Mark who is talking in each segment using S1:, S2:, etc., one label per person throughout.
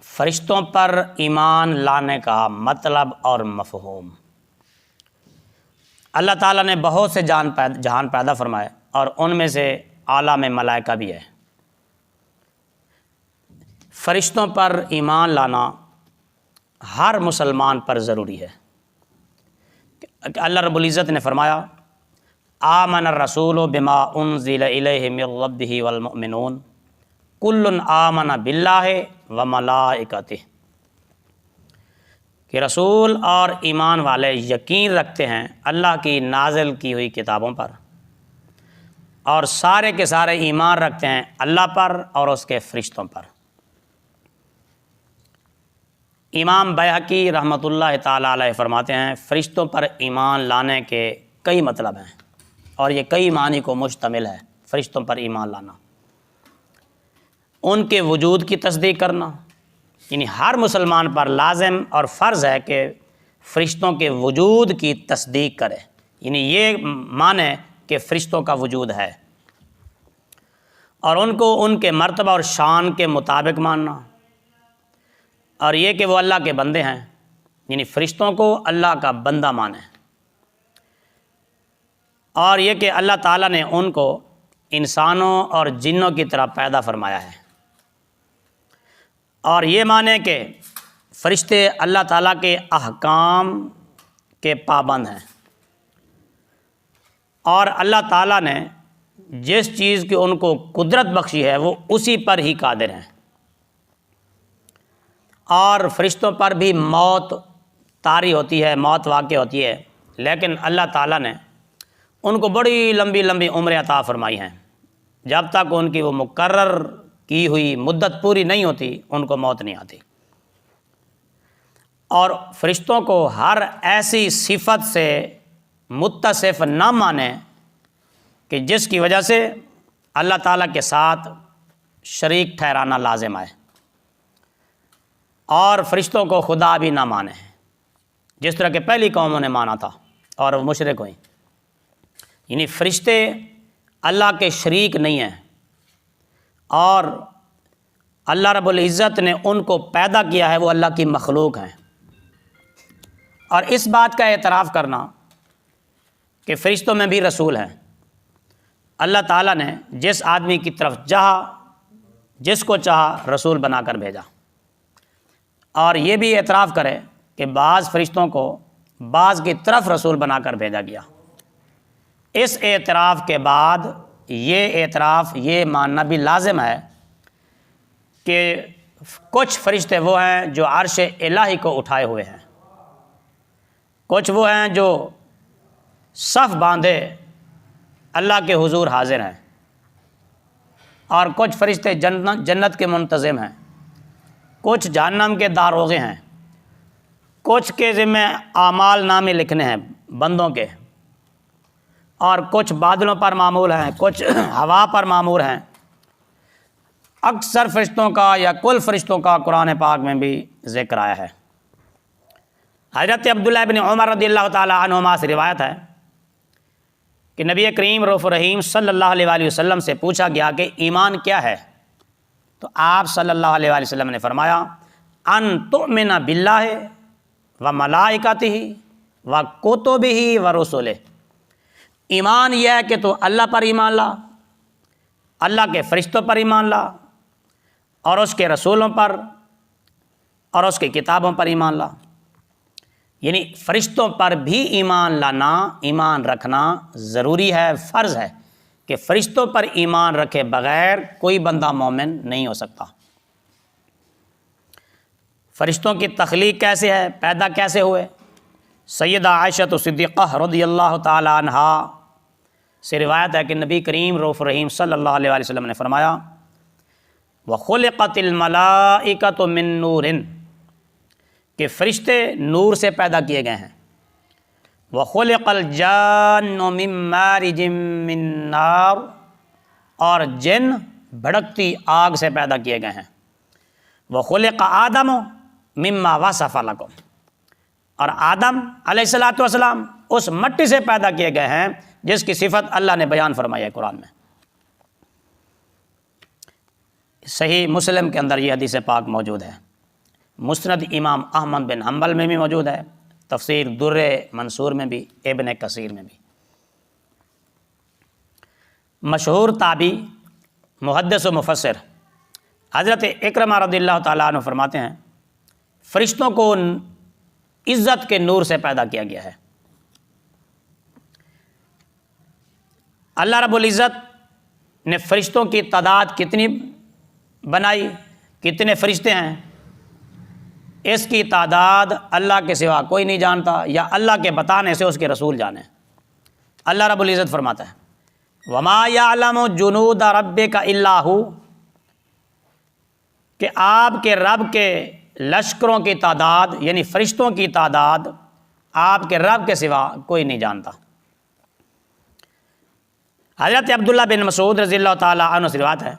S1: فرشتوں پر ایمان لانے کا مطلب اور مفہوم۔ اللہ تعالیٰ نے بہت سے جہان پیدا فرمائے اور ان میں سے عالم ملائکہ بھی ہے۔ فرشتوں پر ایمان لانا ہر مسلمان پر ضروری ہے۔ اللہ رب العزت نے فرمایا آمن الرسول بما انزل الیہ من ربہ والمؤمنون کل آمن باللہ وملائکتہ، کہ رسول اور ایمان والے یقین رکھتے ہیں اللہ کی نازل کی ہوئی کتابوں پر، اور سارے کے سارے ایمان رکھتے ہیں اللہ پر اور اس کے فرشتوں پر۔ امام بیہقی رحمۃ اللہ تعالیٰ علیہ فرماتے ہیں فرشتوں پر ایمان لانے کے کئی مطلب ہیں، اور یہ کئی معنی کو مشتمل ہے۔ فرشتوں پر ایمان لانا، ان کے وجود کی تصدیق کرنا، یعنی ہر مسلمان پر لازم اور فرض ہے کہ فرشتوں کے وجود کی تصدیق کرے، یعنی یہ مانے کہ فرشتوں کا وجود ہے، اور ان کو ان کے مرتبہ اور شان کے مطابق ماننا، اور یہ کہ وہ اللہ کے بندے ہیں، یعنی فرشتوں کو اللہ کا بندہ مانے، اور یہ کہ اللہ تعالیٰ نے ان کو انسانوں اور جنوں کی طرح پیدا فرمایا ہے، اور یہ مانے کہ فرشتے اللہ تعالیٰ کے احکام کے پابند ہیں، اور اللہ تعالیٰ نے جس چیز کی ان کو قدرت بخشی ہے وہ اسی پر ہی قادر ہیں، اور فرشتوں پر بھی موت طاری ہوتی ہے، موت واقع ہوتی ہے، لیکن اللہ تعالیٰ نے ان کو بڑی لمبی لمبی عمریں عطا فرمائی ہیں، جب تک ان کی وہ مقرر کی ہوئی مدت پوری نہیں ہوتی ان کو موت نہیں آتی۔ اور فرشتوں کو ہر ایسی صفت سے متصف نہ مانے کہ جس کی وجہ سے اللہ تعالیٰ کے ساتھ شریک ٹھہرانا لازم آئے، اور فرشتوں کو خدا بھی نہ مانے، جس طرح کہ پہلی قوموں نے مانا تھا اور وہ مشرک ہوئیں۔ یعنی فرشتے اللہ کے شریک نہیں ہیں، اور اللہ رب العزت نے ان کو پیدا کیا ہے، وہ اللہ کی مخلوق ہیں۔ اور اس بات کا اعتراف کرنا کہ فرشتوں میں بھی رسول ہیں، اللہ تعالیٰ نے جس آدمی کی طرف چاہا، جس کو چاہا رسول بنا کر بھیجا، اور یہ بھی اعتراف کرے کہ بعض فرشتوں کو بعض کی طرف رسول بنا کر بھیجا گیا۔ اس اعتراف کے بعد یہ ماننا بھی لازم ہے کہ کچھ فرشتے وہ ہیں جو عرش الہی کو اٹھائے ہوئے ہیں، کچھ وہ ہیں جو صف باندھے اللہ کے حضور حاضر ہیں، اور کچھ فرشتے جنت کے منتظم ہیں، کچھ جہنم کے داروغے ہیں، کچھ کے ذمہ اعمال نامے لکھنے ہیں بندوں کے، اور کچھ بادلوں پر معمول ہیں، کچھ ہوا پر معمول ہیں۔ اکثر فرشتوں کا یا کل فرشتوں کا قرآن پاک میں بھی ذکر آیا ہے۔ حضرت عبداللہ بن عمر رضی اللہ تعالیٰ عنہما سے روایت ہے کہ نبی کریم رؤوف رحیم صلی اللہ علیہ وآلہ وسلم سے پوچھا گیا کہ ایمان کیا ہے، تو آپ صلی اللہ علیہ وآلہ وسلم نے فرمایا ان تؤمن باللہ و ملائکتہ و کتبہ و رسلہ، ایمان یہ ہے کہ تو اللہ پر ایمان لا، اللہ کے فرشتوں پر ایمان لا، اور اس کے رسولوں پر اور اس کی کتابوں پر ایمان لا۔ یعنی فرشتوں پر بھی ایمان لانا، ایمان رکھنا ضروری ہے، فرض ہے کہ فرشتوں پر ایمان رکھے بغیر کوئی بندہ مومن نہیں ہو سکتا۔ فرشتوں کی تخلیق کیسے ہے، پیدا کیسے ہوئے؟ سیدہ عائشہ صدیقہ رضی اللہ تعالی عنہا سے روایت ہے کہ نبی کریم رؤوف رحیم صلی اللہ علیہ وآلہ وسلم نے فرمایا وَخُلِقَتِ الْمَلَائِكَةُ مِن نُورٍ، کہ فرشتے نور سے پیدا کیے گئے ہیں۔ وَخُلِقَ الْجَانُّ مِن مَارِجٍ مِن نَار، اور جن بھڑکتی آگ سے پیدا کیے گئے ہیں۔ وَخُلِقَ آدَمُ مِمَّا وَصَفَ لَكُمْ، اور آدم علیہ السلام اس مٹی سے پیدا کیے گئے ہیں جس کی صفت اللہ نے بیان فرمائی ہے قرآن میں۔ صحیح مسلم کے اندر یہ حدیث پاک موجود ہے۔ مسند امام احمد بن حنبل میں بھی موجود ہے، تفسیر در منصور میں بھی، ابن کثیر میں بھی۔ مشہور تابعی محدث و مفسر حضرت اکرمہ رضی اللہ تعالیٰ عنہ فرماتے ہیں فرشتوں کو عزت کے نور سے پیدا کیا گیا ہے۔ اللہ رب العزت نے فرشتوں کی تعداد کتنی بنائی، کتنے فرشتے ہیں، اس کی تعداد اللہ کے سوا کوئی نہیں جانتا، یا اللہ کے بتانے سے اس کے رسول جانے۔ اللہ رب العزت فرماتا ہے وَمَا يَعْلَمُ جُنُودَ رَبِّكَ إِلَّا هُ، کہ آپ کے رب کے لشکروں کی تعداد یعنی فرشتوں کی تعداد آپ کے رب کے سوا کوئی نہیں جانتا۔ حضرت عبداللہ بن مسعود رضی اللہ تعالیٰ عنہ سے روایت ہے،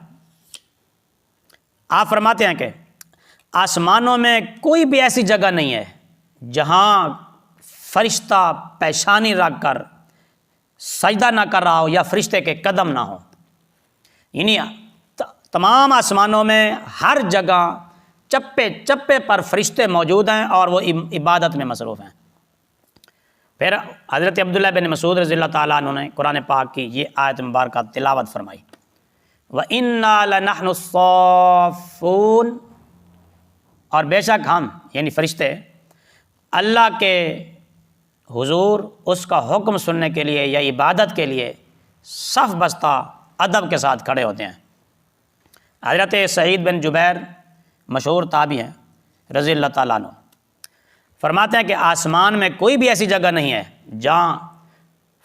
S1: آپ فرماتے ہیں کہ آسمانوں میں کوئی بھی ایسی جگہ نہیں ہے جہاں فرشتہ پیشانی رکھ کر سجدہ نہ کر رہا ہو یا فرشتے کے قدم نہ ہو، یعنی تمام آسمانوں میں ہر جگہ چپے چپے پر فرشتے موجود ہیں اور وہ عبادت میں مصروف ہیں۔ پھر حضرت عبداللہ بن مسعود رضی اللہ تعالیٰ عنہ نے قرآن پاک کی یہ آیت مبارکہ تلاوت فرمائی وَإِنَّا لَنَحْنُ الصَّافُّونَ، اور بے شک ہم یعنی فرشتے اللہ کے حضور اس کا حکم سننے کے لیے یا عبادت کے لیے صف بستہ ادب کے ساتھ کھڑے ہوتے ہیں۔ حضرت سعید بن جبیر مشہور تابعی ہیں رضی اللہ تعالیٰ عنہ، فرماتے ہیں کہ آسمان میں کوئی بھی ایسی جگہ نہیں ہے جہاں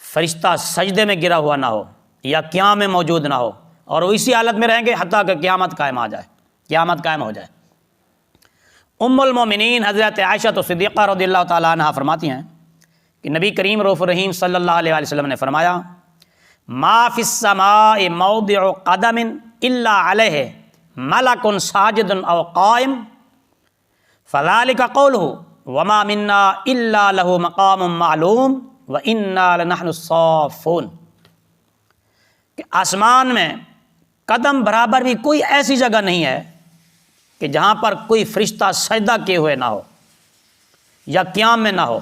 S1: فرشتہ سجدے میں گرا ہوا نہ ہو یا قیام میں موجود نہ ہو، اور وہ اسی حالت میں رہیں گے حتیٰ کہ قیامت قائم آ جائے، قیامت قائم ہو جائے۔ ام المومنین حضرت عائشہ صدیقہ رضی اللہ تعالیٰ عنہ فرماتی ہیں کہ نبی کریم رؤوف الرحیم صلی اللہ علیہ وسلم نے فرمایا ما فی السماء موضع قدم الا علیہ ملک ساجد او قائم فذلک قولہ وما منا الا لہ مقام معلوم وانا لنحن الصافون، کہ آسمان میں قدم برابر بھی کوئی ایسی جگہ نہیں ہے کہ جہاں پر کوئی فرشتہ سجدہ کیے ہوئے نہ ہو یا قیام میں نہ ہو،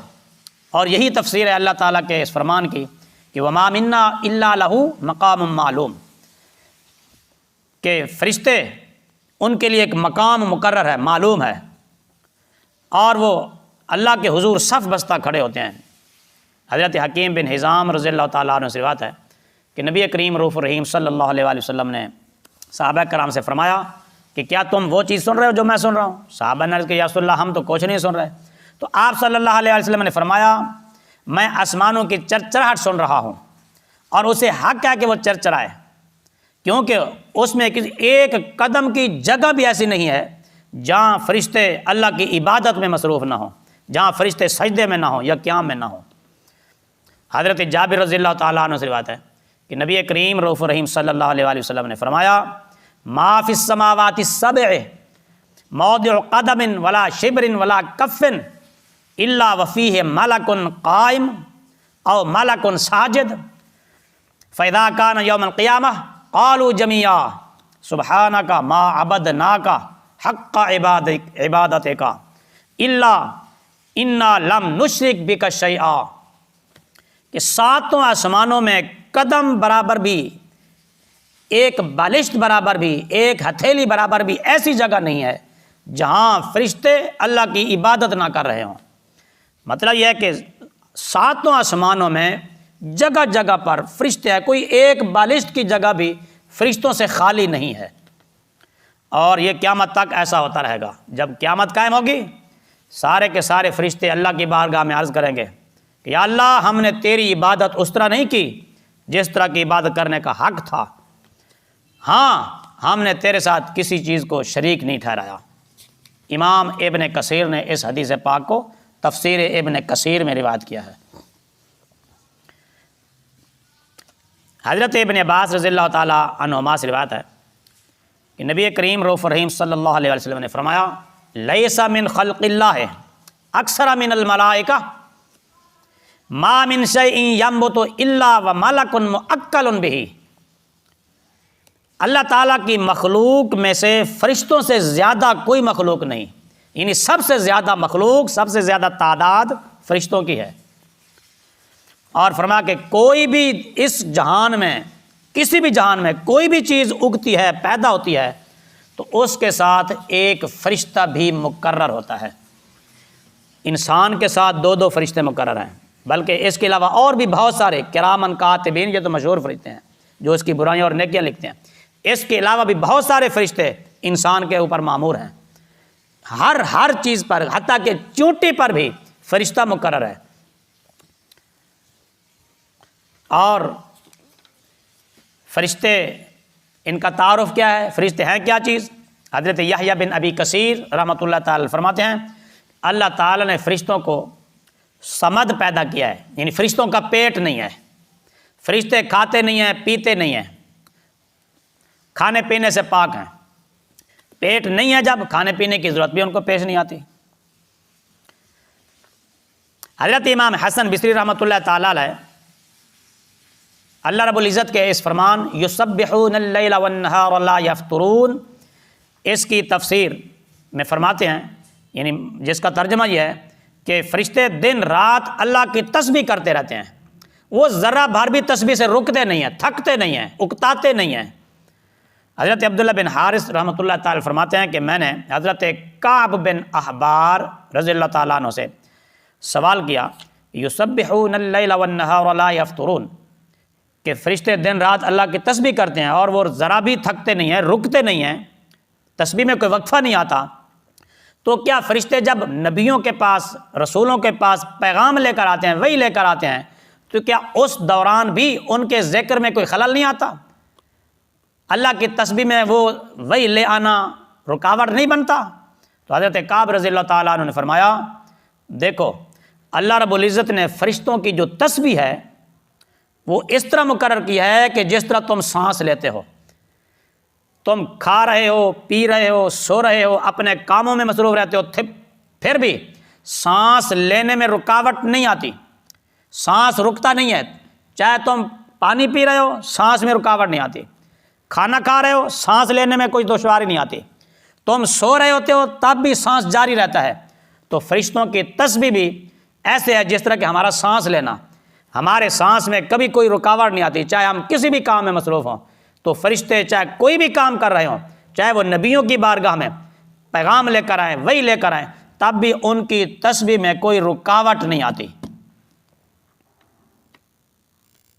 S1: اور یہی تفسیر ہے اللہ تعالیٰ کے اس فرمان کی کہ وما منا الا لہ مقام معلوم، کہ فرشتے ان کے لیے ایک مقام مقرر ہے، معلوم ہے، اور وہ اللہ کے حضور صف بستہ کھڑے ہوتے ہیں۔ حضرت حکیم بن حزام رضی اللہ تعالیٰ عنہ سے روایت ہے کہ نبی کریم رؤوف الرحیم صلی اللہ علیہ وآلہ وسلم نے صحابہ کرام سے فرمایا کہ کیا تم وہ چیز سن رہے ہو جو میں سن رہا ہوں؟ صحابہ نے عرض کیا یا رسول اللہ ہم تو کچھ نہیں سن رہے، تو آپ صلی اللہ علیہ وسلم نے فرمایا میں آسمانوں کی چرچراہٹ سن رہا ہوں، اور اسے حق ہے کہ وہ چرچرائے، کیونکہ اس میں ایک قدم کی جگہ بھی ایسی نہیں ہے جہاں فرشتے اللہ کی عبادت میں مصروف نہ ہوں، جہاں فرشتے سجدے میں نہ ہوں یا قیام میں نہ ہوں۔ حضرت جابر رضی اللہ تعالیٰ عنہ سے روایت ہے کہ نبی کریم رؤوف الرحیم صلی اللہ علیہ وآلہ وسلم نے فرمایا ما فی السماوات السبع موضع قدم ولا شبر ولا کف الا وفیہ ملک قائم او ملک ساجد فاذا کان یوم القیامہ قالوا جميعا سبحانک ما عبدناک حق عبادتک الا انا لم نشرک بک شیئا، کہ ساتوں آسمانوں میں قدم برابر بھی، ایک بالشت برابر بھی، ایک ہتھیلی برابر بھی ایسی جگہ نہیں ہے جہاں فرشتے اللہ کی عبادت نہ کر رہے ہوں۔ مطلب یہ ہے کہ ساتوں آسمانوں میں جگہ جگہ پر فرشتے ہیں، کوئی ایک بالشت کی جگہ بھی فرشتوں سے خالی نہیں ہے، اور یہ قیامت تک ایسا ہوتا رہے گا۔ جب قیامت قائم ہوگی سارے کے سارے فرشتے اللہ کی بارگاہ میں عرض کریں گے کہ یا اللہ ہم نے تیری عبادت اس طرح نہیں کی جس طرح کی عبادت کرنے کا حق تھا، ہاں ہم نے تیرے ساتھ کسی چیز کو شریک نہیں ٹھہرایا۔ امام ابن کثیر نے اس حدیث پاک کو تفسیر ابن کثیر میں روایت کیا ہے۔ حضرت ابن عباس رضی اللہ تعالیٰ عنہما سے روایت ہے کہ نبی کریم رؤوف الرحیم صلی اللہ علیہ وسلم نے فرمایا لیس من خلق اللہ اکثر من الملائکہ ما من شیء ینبت الا وملک مؤکل بہ، اللہ تعالیٰ کی مخلوق میں سے فرشتوں سے زیادہ کوئی مخلوق نہیں یعنی سب سے زیادہ مخلوق، سب سے زیادہ تعداد فرشتوں کی ہے۔ اور فرما کہ کوئی بھی اس جہان میں، کسی بھی جہان میں کوئی بھی چیز اگتی ہے، پیدا ہوتی ہے، تو اس کے ساتھ ایک فرشتہ بھی مقرر ہوتا ہے۔ انسان کے ساتھ 2 فرشتے مقرر ہیں، بلکہ اس کے علاوہ اور بھی بہت سارے کرامن کاتبین، یہ تو مشہور فرشتے ہیں جو اس کی برائیاں اور نیکیاں لکھتے ہیں۔ اس کے علاوہ بھی بہت سارے فرشتے انسان کے اوپر مامور ہیں، ہر چیز پر، حتیٰ کہ چونٹی پر بھی فرشتہ مقرر ہے۔ اور فرشتے، ان کا تعارف کیا ہے؟ فرشتے ہیں کیا چیز؟ حضرت یحییٰ بن ابی کثیر رحمۃ اللہ تعالی فرماتے ہیں اللہ تعالیٰ نے فرشتوں کو صمد پیدا کیا ہے، یعنی فرشتوں کا پیٹ نہیں ہے، فرشتے کھاتے نہیں ہیں، پیتے نہیں ہیں، کھانے پینے سے پاک ہیں۔ پیٹ نہیں ہے جب، کھانے پینے کی ضرورت بھی ان کو پیش نہیں آتی۔ حضرت امام حسن بصری رحمۃ اللہ تعالی علیہ اللہ رب العزت کے اس فرمان یسبحون اللیل والنہار لا یفترون، اس کی تفسیر میں فرماتے ہیں، یعنی جس کا ترجمہ یہ ہے کہ فرشتے دن رات اللہ کی تسبیح کرتے رہتے ہیں، وہ ذرہ بھر بھی تسبیح سے رکتے نہیں ہیں، تھکتے نہیں ہیں، اکتاتے نہیں ہیں۔ حضرت عبداللہ بن حارث رحمۃ اللہ تعالی فرماتے ہیں کہ میں نے حضرت کعب بن احبار رضی اللہ تعالیٰ عنہ سے سوال کیا یسبحون اللیل والنہار لا یفترون، کہ فرشتے دن رات اللہ کی تسبیح کرتے ہیں اور وہ ذرا بھی تھکتے نہیں ہیں، رکتے نہیں ہیں، تسبیح میں کوئی وقفہ نہیں آتا، تو کیا فرشتے جب نبیوں کے پاس، رسولوں کے پاس پیغام لے کر آتے ہیں، وہی لے کر آتے ہیں، تو کیا اس دوران بھی ان کے ذکر میں کوئی خلل نہیں آتا؟ اللہ کی تسبیح میں وہ وہی لے آنا رکاوٹ نہیں بنتا؟ تو حضرت کعب رضی اللہ تعالیٰ عنہ نے فرمایا دیکھو، اللہ رب العزت نے فرشتوں کی جو تسبیح ہے وہ اس طرح مقرر کیا ہے کہ جس طرح تم سانس لیتے ہو، تم کھا رہے ہو، پی رہے ہو، سو رہے ہو، اپنے کاموں میں مصروف رہتے ہو، پھر بھی سانس لینے میں رکاوٹ نہیں آتی، سانس رکتا نہیں ہے۔ چاہے تم پانی پی رہے ہو، سانس میں رکاوٹ نہیں آتی، کھانا کھا رہے ہو، سانس لینے میں کوئی دشواری نہیں آتی، تم سو رہے ہوتے ہو تب بھی سانس جاری رہتا ہے۔ تو فرشتوں کی تسبیح بھی ایسے ہے جس طرح کہ ہمارا سانس لینا، ہمارے سانس میں کبھی کوئی رکاوٹ نہیں آتی، چاہے ہم کسی بھی کام میں مصروف ہوں۔ تو فرشتے چاہے کوئی بھی کام کر رہے ہوں، چاہے وہ نبیوں کی بارگاہ میں پیغام لے کر آئیں، وہی لے کر آئیں، تب بھی ان کی تسبیح میں کوئی رکاوٹ نہیں آتی۔